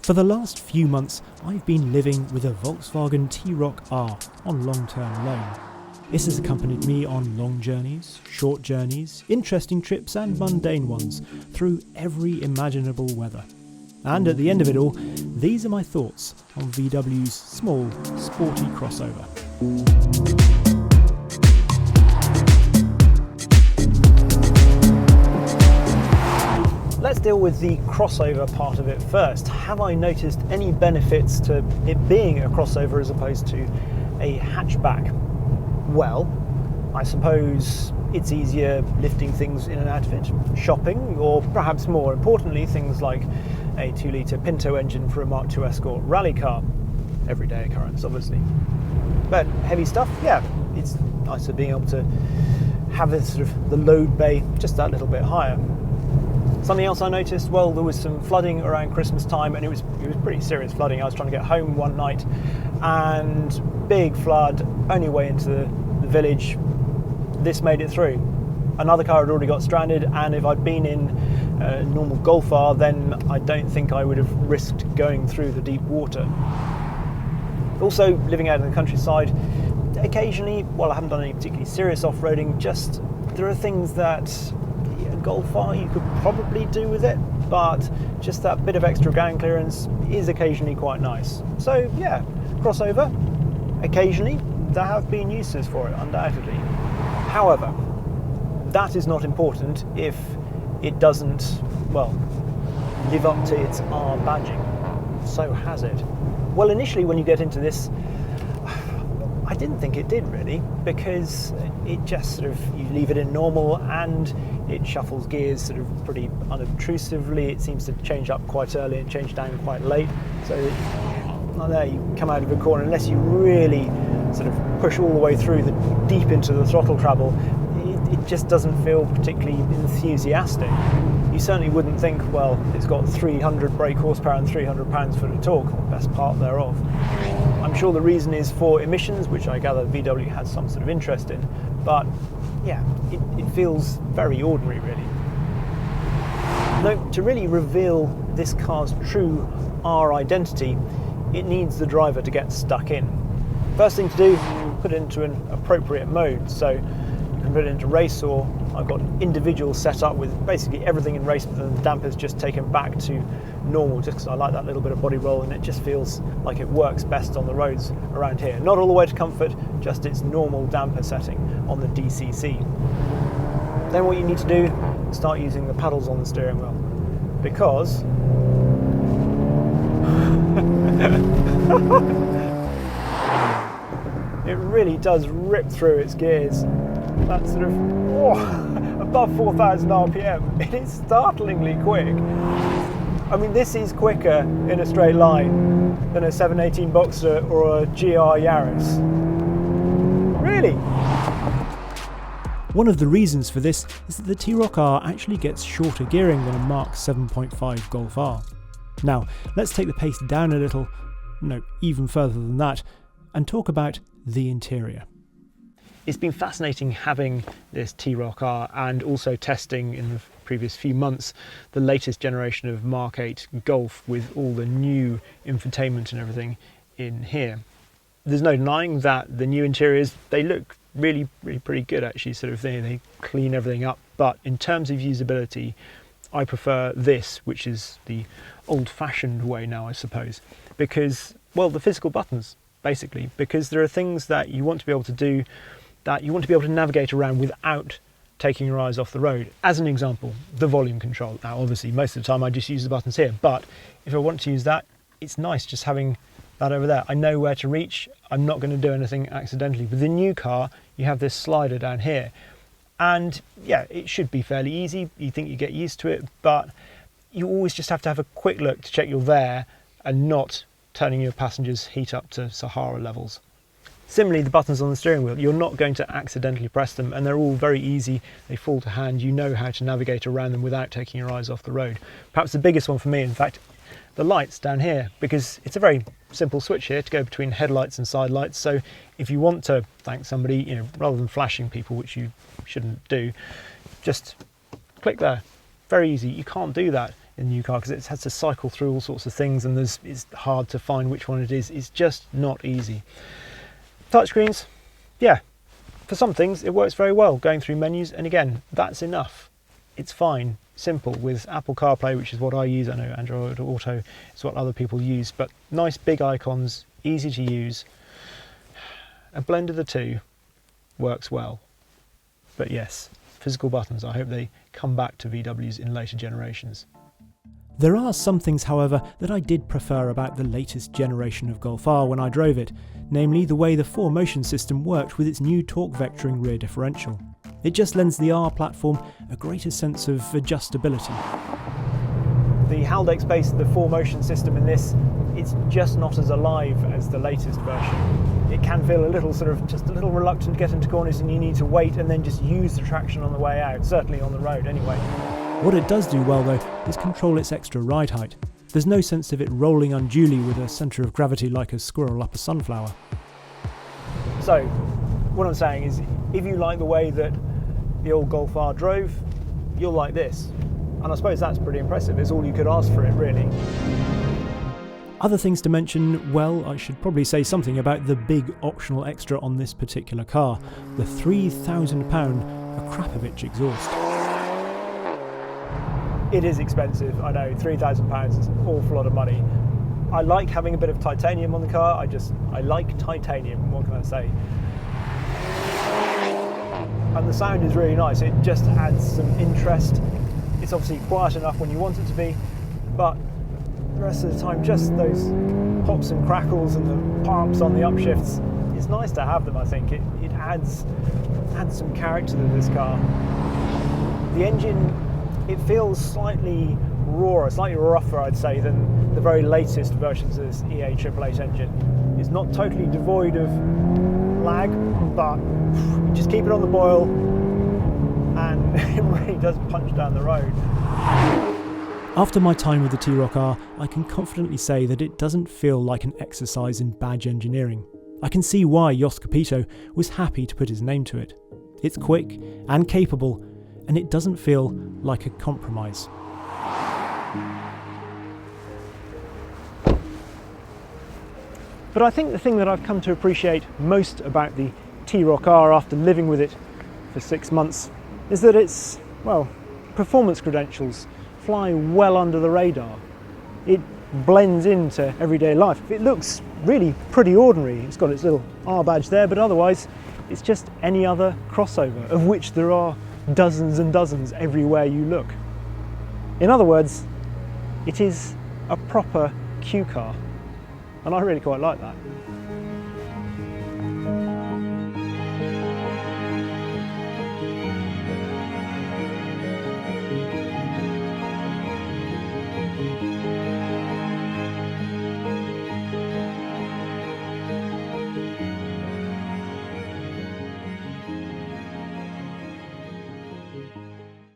For the last few months, I've been living with a Volkswagen T-Roc R on long-term loan. This has accompanied me on long journeys, short journeys, interesting trips and mundane ones, through every imaginable weather. And at the end of it all, these are my thoughts on VW's small, sporty crossover. Let's deal with the crossover part of it first. Have I noticed any benefits to it being a crossover as opposed to a hatchback? Well, I suppose it's easier lifting things in and out of it, shopping, or perhaps more importantly, things like a 2-litre Pinto engine for a Mark II Escort rally car. Everyday occurrence, obviously. But heavy stuff, yeah, it's nicer being able to have this sort of the load bay just that little bit higher. Something else I noticed, well, there was some flooding around Christmas time, and it was pretty serious flooding. I was trying to get home one night, and big flood, only way into the village. This made it through. Another car had already got stranded, and if I'd been in a normal Golf R, then I don't think I would have risked going through the deep water. Also, living out in the countryside, occasionally, well, I haven't done any particularly serious off-roading, just there are things that Golf R you could probably do with it, but just that bit of extra ground clearance is occasionally quite nice. So yeah, crossover, occasionally there have been uses for it, undoubtedly. However, that is not important if it doesn't, well, live up to its R badging. So has it. Well, initially when you get into this, I didn't think it did really, because it just sort of, you leave it in normal and it shuffles gears sort of pretty unobtrusively. It seems to change up quite early and change down quite late. So there you come out of a corner, unless you really sort of push all the way through deep into the throttle treble, it just doesn't feel particularly enthusiastic. You certainly wouldn't think, well, it's got 300 brake horsepower and 300 pounds-foot of torque, the best part thereof. I'm sure the reason is for emissions, which I gather VW has some sort of interest in, but yeah, it feels very ordinary, really. Though, to really reveal this car's true R identity, it needs the driver to get stuck in. First thing to do, put it into an appropriate mode. So you can put it into race, or I've got individual set up with basically everything in race, but then the dampers just taken back to normal, just because I like that little bit of body roll, and it just feels like it works best on the roads around here. Not all the way to comfort, just its normal damper setting on the DCC. Then what you need to do is start using the paddles on the steering wheel, because it really does rip through its gears. That's sort of above 4,000 RPM. It is startlingly quick. I mean, this is quicker in a straight line than a 718 Boxster or a GR Yaris. Really? One of the reasons for this is that the T-Roc R actually gets shorter gearing than a Mark 7.5 Golf R. Now, let's take the pace down a little, no, even further than that, and talk about the interior. It's been fascinating having this T-Roc R and also testing in the previous few months the latest generation of Mark 8 Golf with all the new infotainment and everything in here. There's no denying that the new interiors, they look really pretty good actually, sort of thing. They clean everything up, but in terms of usability, I prefer this, which is the old-fashioned way now, I suppose, because, well, the physical buttons, basically, because there are things that you want to be able to do, that you want to be able to navigate around without taking your eyes off the road. As an example, the volume control. Now, obviously, most of the time I just use the buttons here, but if I want to use that, it's nice just having that over there. I know where to reach. I'm not going to do anything accidentally. With the new car, you have this slider down here. And yeah, it should be fairly easy. You think you get used to it, but you always just have to have a quick look to check you're there and not turning your passenger's heat up to Sahara levels. Similarly, the buttons on the steering wheel, you're not going to accidentally press them, and they're all very easy. They fall to hand. You know how to navigate around them without taking your eyes off the road. Perhaps the biggest one for me, in fact, the lights down here, because it's a very simple switch here to go between headlights and side lights. So if you want to thank somebody, you know, rather than flashing people, which you shouldn't do, just click there. Very easy. You can't do that in the new car, because it has to cycle through all sorts of things, and it's hard to find which one it is. It's just not easy. Touchscreens, yeah, for some things it works very well, going through menus, and again, that's enough. It's fine, simple, with Apple CarPlay, which is what I use. I know Android Auto is what other people use, but nice big icons, easy to use. A blend of the two works well. But yes, physical buttons, I hope they come back to VWs in later generations. There are some things, however, that I did prefer about the latest generation of Golf R when I drove it, namely the way the 4Motion system worked with its new torque vectoring rear differential. It just lends the R platform a greater sense of adjustability. The Haldex based the 4Motion system in this, it's just not as alive as the latest version. It can feel a little just a little reluctant to get into corners, and you need to wait and then just use the traction on the way out, certainly on the road anyway. What it does do well though is control its extra ride height. There's no sense of it rolling unduly with a centre of gravity like a squirrel up a sunflower. So, what I'm saying is, if you like the way that the old Golf R drove, you'll like this. And I suppose that's pretty impressive. It's all you could ask for it, really. Other things to mention, well, I should probably say something about the big optional extra on this particular car, the £3,000 Akrapovic exhaust. It is expensive, I know, £3,000 is an awful lot of money. I like having a bit of titanium on the car, I like titanium, what can I say? And the sound is really nice, it just adds some interest. It's obviously quiet enough when you want it to be, but the rest of the time just those pops and crackles and the pumps on the upshifts, it's nice to have them, I think. It adds some character to this car. The engine, it feels slightly rawer, slightly rougher, I'd say, than the very latest versions of this EA888 engine. It's not totally devoid of lag, but just keep it on the boil and it really does punch down the road. After my time with the T-Roc R, I can confidently say that it doesn't feel like an exercise in badge engineering. I can see why Jos Capito was happy to put his name to it. It's quick and capable, and it doesn't feel like a compromise. But I think the thing that I've come to appreciate most about the T-Roc R after living with it for 6 months is that its, well, performance credentials fly well under the radar. It blends into everyday life. It looks really pretty ordinary. It's got its little R badge there, but otherwise it's just any other crossover, of which there are dozens and dozens everywhere you look. In other words, it is a proper Q car, and I really quite like that.